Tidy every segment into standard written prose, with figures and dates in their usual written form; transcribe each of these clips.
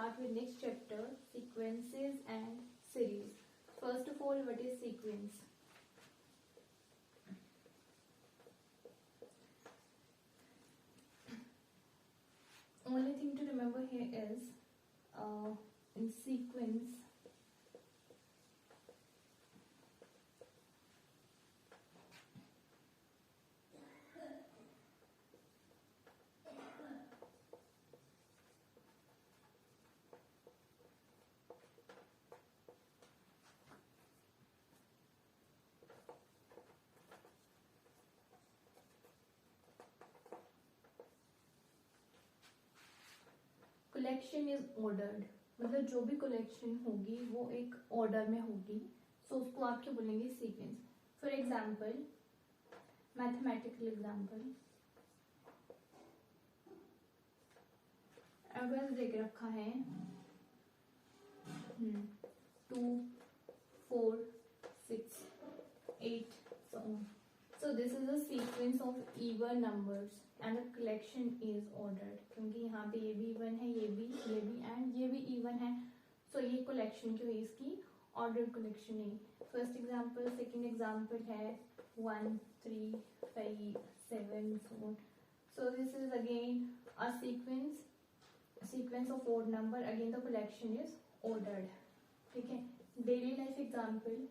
start with next chapter, sequences and series. First of all, what is sequence? Only thing to remember here is in sequence collection is ordered, मतलब जो भी collection होगी वो एक order में होगी, सो उसको आप क्या बोलेंगे? Sequence. For example, mathematical example, अगर देख रखा है 2 4 6 8 so on. So this is a sequence of even numbers and the collection is ordered, क्योंकि यहाँ पे ये भी even है, ये भी and ये भी even है, so ये collection क्यों है? इसकी ordered collection है. फर्स्ट एग्जाम्पल, सेकेंड एग्जाम्पल है 1 3 5 7 so on. So this is again a sequence of odd number, again the collection is ordered. ठीक है. Daily life example,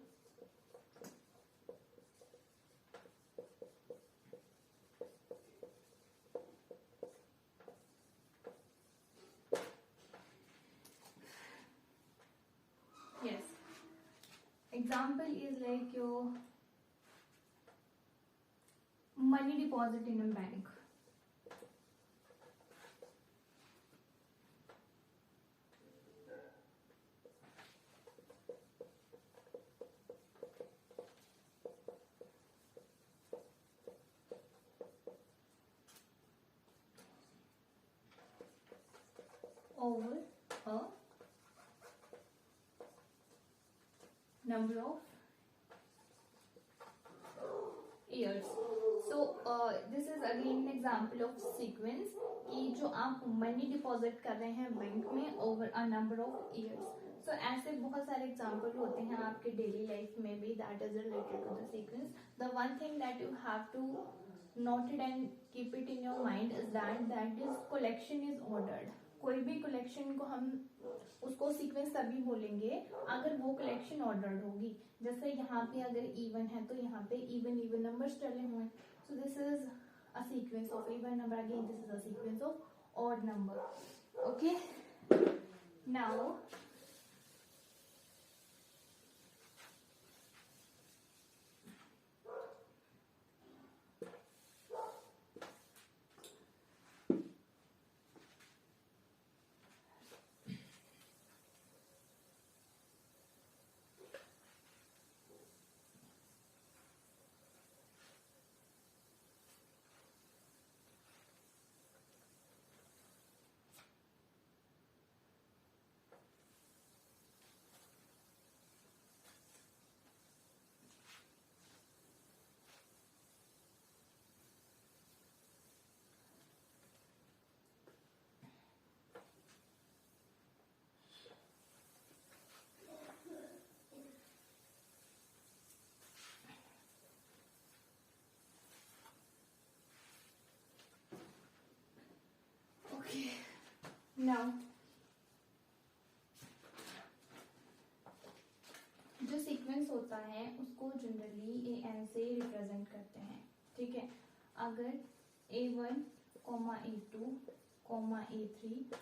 yes, example is like your money deposit in a bank. Over a number of years. So this is again an example of sequence कि जो आप money deposit कर रहे हैं bank में over a number of years. So ऐसे बहुत सारे एग्जाम्पल होते हैं आपके डेली लाइफ में भी that is related to the sequence. The one thing that you have to note it and keep it in your mind is that is collection is ordered. कोई भी कलेक्शन को हम उसको सीक्वेंस तभी बोलेंगे अगर वो कलेक्शन ऑर्डर्ड होगी. जैसे यहाँ पे अगर इवन है तो यहाँ पे इवन नंबर्स चले हुए. So this is a sequence of even number, again this is a sequence of odd number. Okay, now now जो सीक्वेंस होता है उसको जनरली an से रिप्रेजेंट करते हैं. ठीक है. अगर a1, a2, a3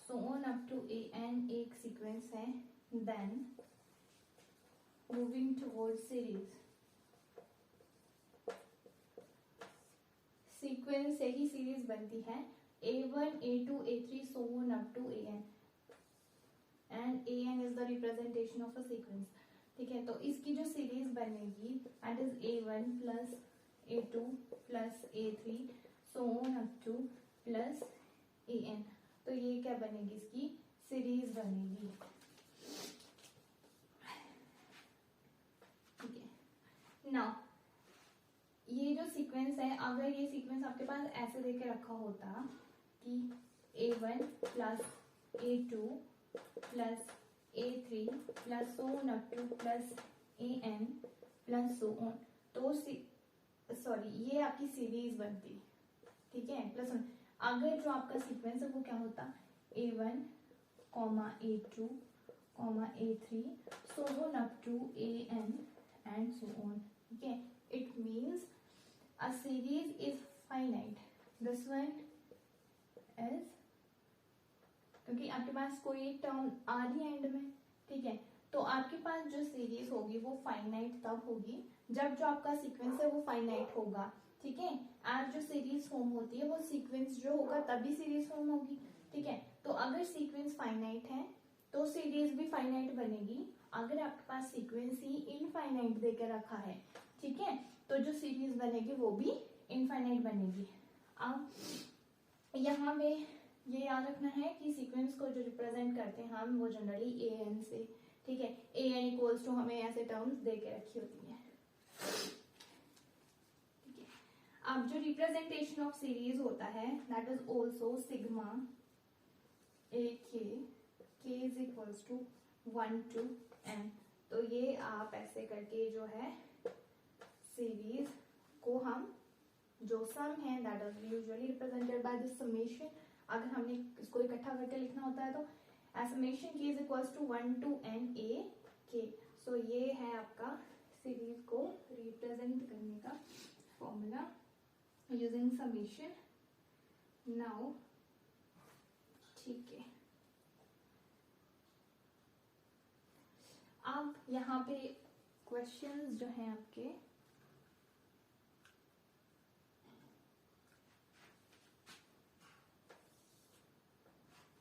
so on up to an एक सीक्वेंस है, then moving towards series, sequence से ही सीरीज बनती है. a1, a2, a3 so on up to an and an is the representation of a sequence. ठीक है. तो इसकी जो सीरीज बनेगी that is a1 plus a2 plus a3 so on up to plus an. तो ये क्या बनेगी? इसकी सीरीज बनेगी. ठीक है. नाउ ये जो सीक्वेंस है, अगर ये सीक्वेंस आपके पास ऐसे देके रखा होता कि a1 plus a2 plus A3 plus so on up to plus AN plus so on। तो सॉरी ये आपकी सीरीज बनती, ठीक है, प्लस वन। अगर जो आपका सीक्वेंस है वो क्या होता, A1 comma A2 comma A3 so on up to AN and so on, ठीक है। It means a series is finite, this one is, क्योंकि आपके पास कोई एक टर्म आ रही है एंड में, ठीक है, तो आपके पास जो सीरीज होगी वो फाइनाइट तब होगी जब जो आपका सीक्वेंस है वो फाइनाइट होगा, ठीक है। आज जो सीरीज फॉर्म होती है वो सीक्वेंस जो होगा तभी सीरीज फॉर्म होगी, ठीक है। तो अगर सीक्वेंस फाइनाइट है तो सीरीज भी फाइनाइट बनेगी। अगर आपके पास सीक्वेंस ही इनफाइनाइट देकर रखा है, ठीक है, तो जो सीरीज बनेगी वो भी इनफाइनाइट बनेगी। अब यहाँ पे ये याद रखना है कि सीक्वेंस को जो रिप्रेजेंट करते हैं हम वो जनरली AN से, ठीक है, AN इक्वल्स टू हमें ऐसे टर्म्स दे के रखी होती है, ठीक है। अब जो रिप्रेजेंटेशन ऑफ सीरीज होता है that is also sigma AK, K is equals to 1 to N। तो ये आप ऐसे करके जो है सीरीज को हम जो सम है that is usually represented by this summation, अगर हमने इसको इकट्ठा करके लिखना होता है तो summation K is equals to 1 to N A K। So ये है आपका सीरीज को रिप्रेजेंट करने का फॉर्मूला यूजिंग समेशन। नाउ ठीक है, अब यहाँ पे क्वेश्चंस जो हैं आपके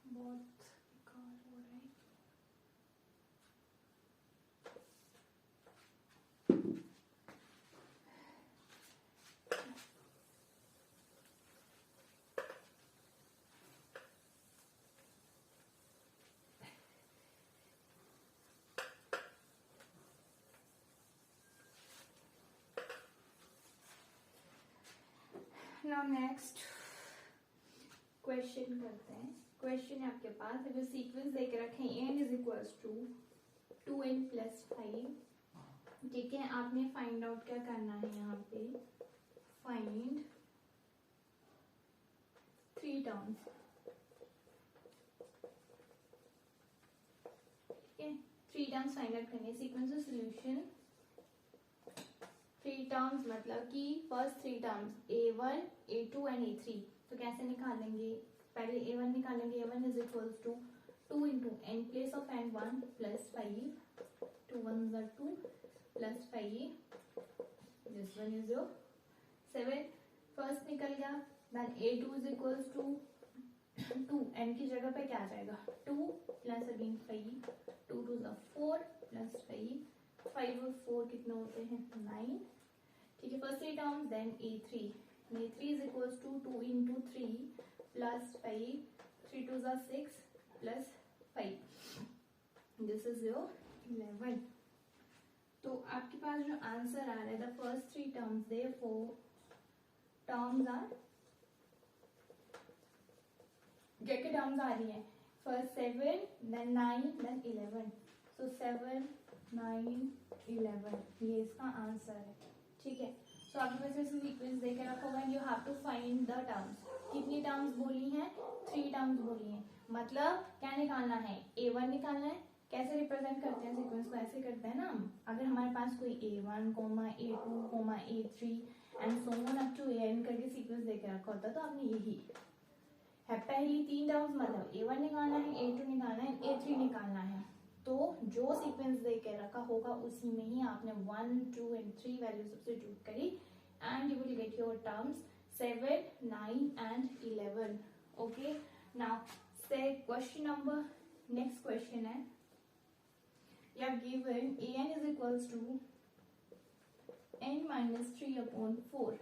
बहुत बेकार हो रहे हैं। नाउ नेक्स्ट क्वेश्चन करते हैं। क्वेश्चन है आपके पास जो सीक्वेंस देके रखे हैं n is equals to 2n plus 5, ठीक है। आपने फाइंड आउट क्या करना है, यहाँ पे फाइंड 3 टर्म्स, ठीक है, 3 टर्म्स फाइंड आउट करने। सीक्वेंस ऑफ सॉल्यूशन 3 टर्म्स मतलब कि first 3 terms A1 A2 and A3। तो कैसे निकालेंगे, पहले A1 निकालेंगे। A1 is equals to 2 into N place of N 1 plus 5, 2 1 are 2 plus 5, this one is your 7। First निकल गया। Then A2 is equals to 2, N की जगह पे क्या आ जाएगा 2 प्लस अगेन 5, 2 2 are 4 प्लस 5, 5 और 4 कितने होते हैं 9, ठीक है। First 3 terms. Then A3 is equals to 2 into 3 plus 5, 3 2 are 6 plus 5, this is your 11। तो आपके पास जो आंसर आ रहा है द फर्स्ट 3 टर्म्स दे 4 टर्म्स आर क्या क्या टर्म्स आ रही है, फर्स्ट 7 देन 9 देन 11। सो 7 9 11 ये इसका आंसर है, ठीक है। सो आपके पास ऐसे सीक्वेंस देके रखा होगा and you have to find the terms. कितनी टर्म्स बोली हैं 3 टर्म्स बोली हैं, मतलब क्या निकालना है A1 निकालना है। कैसे रिप्रेजेंट करते हैं सीक्वेंस को, ऐसे करते हैं ना हम, अगर हमारे पास कोई A1, A2, A3 and so on up to AN करके सीक्वेंस देके रखा होता तो आपने यही है पहली 3 टर्म्स मतलब A1 निकालना है, A2 निकालना है, A3 निकालना है। तो जो सीक्वेंस देके रखा होगा उसी में ही आपने 1 2 एंड 3 वैल्यू सब्स्टिट्यूट करी and you will get your terms 7 9 and 11। Okay, now से क्वेश्चन नंबर नेक्स्ट क्वेश्चन है, you have given an is equals to n minus 3 upon 4,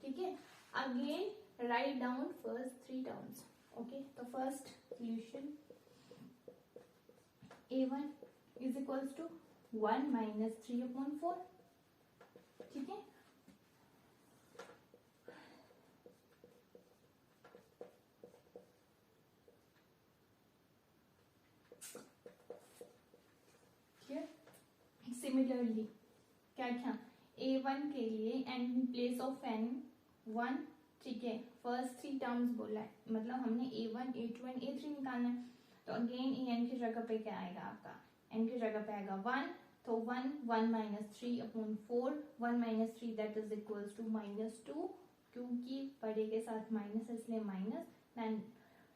ठीक है। Again write down first 3 terms. Okay, तो first solution A1 is equals to 1 minus 3 upon 4, ठीक है। Similarly क्या क्या A1 के लिए and in place of n 1, ठीक है, फर्स्ट 3 टर्म्स बोला है, मतलब हमने A1 A2 एंड A3 निकालना है। तो अगेन n की जगह पे क्या आएगा आपका, n की जगह पे आएगा 1, तो 1 minus 3 upon 4, 1 minus 3 that is equals to -2, क्योंकि बड़े के साथ माइनस इसलिए माइनस, देन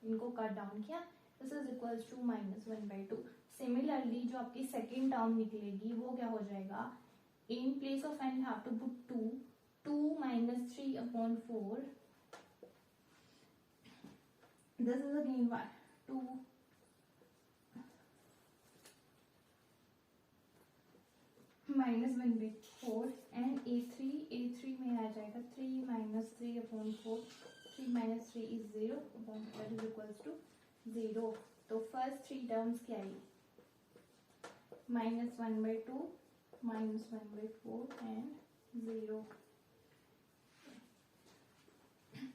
इनको कट डाउन किया, this is equals to -1/2। Similarly जो आपकी सेकेंड टर्म निकलेगी वो क्या हो जाएगा, in place of n you have to put 2 minus 3 upon 4, this is again what 2 minus 1/4 and A3 में आ जाएगा 3 minus 3 upon 4, 3 minus 3 is 0, that is equals to 0। तो फर्स्ट 3 टर्म्स क्या आई, -1/2, -1/4 एंड 0।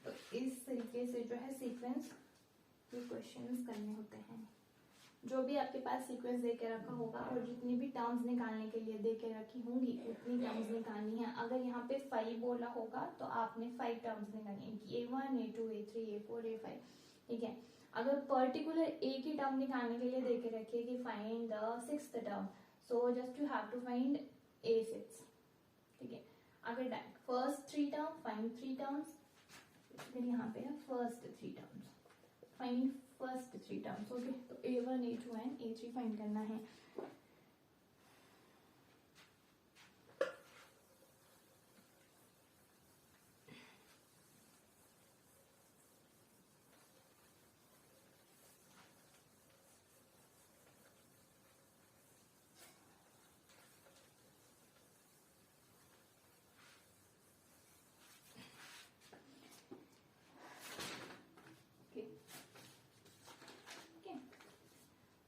तो इस तरीके से जो है सीक्वेंस के क्वेश्चंस करने होते हैं। जो भी आपके पास सीक्वेंस दे के रखा होगा और जितनी भी टर्म्स निकालने के लिए दे के रखी होंगी उतनी टर्म्स निकालनी है। अगर यहाँ पे 5 बोला होगा तो आपने 5 टर्म्स निकालनी है, A1 A2 A3 A4 A5, ठीक है। अगर पर्टिकुलर एक ही टर्म निकालने के लिए दे के रखिए कि find the 6th term, so just you have to find A6, ठीक है। अगर फर्स्ट 3 टर्म फाइंड 3 टर्म्स, फिर यहाँ पे है first 3 terms, find first 3 terms, okay. तो A1 A2 and A3 find करना है।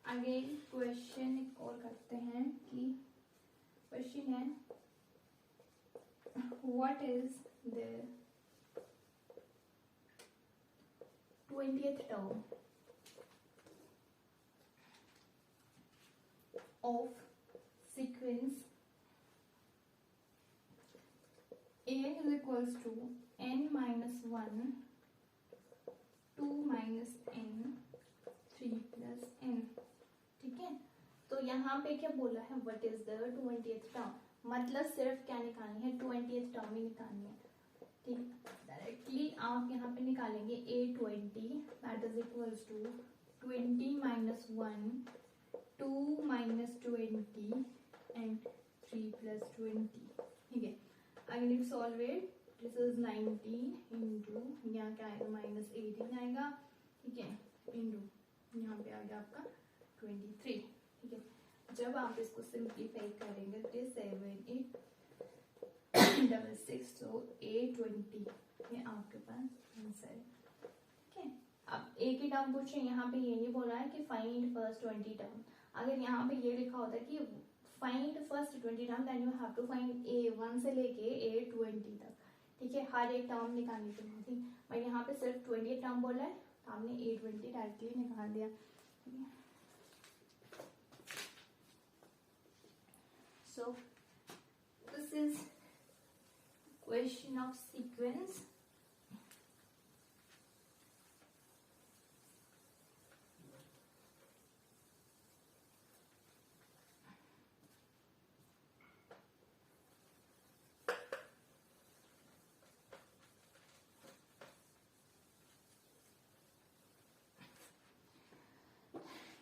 आगे क्वेश्चन और करते हैं कि क्वेश्चन है what is the 20th term of sequence n is equals to n minus 1, 2 minus n, 3 plus n, ठीक है। तो यहाँ पे क्या बोला है, what is the 20th term, मतलब सिर्फ क्या निकालनी है, 20th टर्म ही निकालनी है, ठीक। डायरेक्टली आप यहाँ पे निकालेंगे A20 that is equals to 20 minus 1, 2 minus 20 and 3 plus 20, ठीक है। अगर if solve it, this is 19 into यहाँ क्या आएगा -18 आएगा, ठीक है, इंटू यहाँ पे आ गया आपका 23, ठीक है। जब आप इसको सिंप्लीफाई करेंगे तो 7 8 6 तो A20 ये आपके पास आंसर है, ठीक है। अब एक ही टर्म पूछे, यहाँ पे ये नहीं बोला है कि फाइंड फर्स्ट 20 टर्म। अगर यहाँ पे ये लिखा होता है कि find first 20 term, then you have to find A1 से लेके A20 तक, ठीक है, हर एक टर्म निकालने के लिए, ठीक। और यहाँ पे सिर्फ 20 टर्म बोला है, तो हमने A20 डायरेक्टली निकाल दिया, ठीक है। So this is question of sequence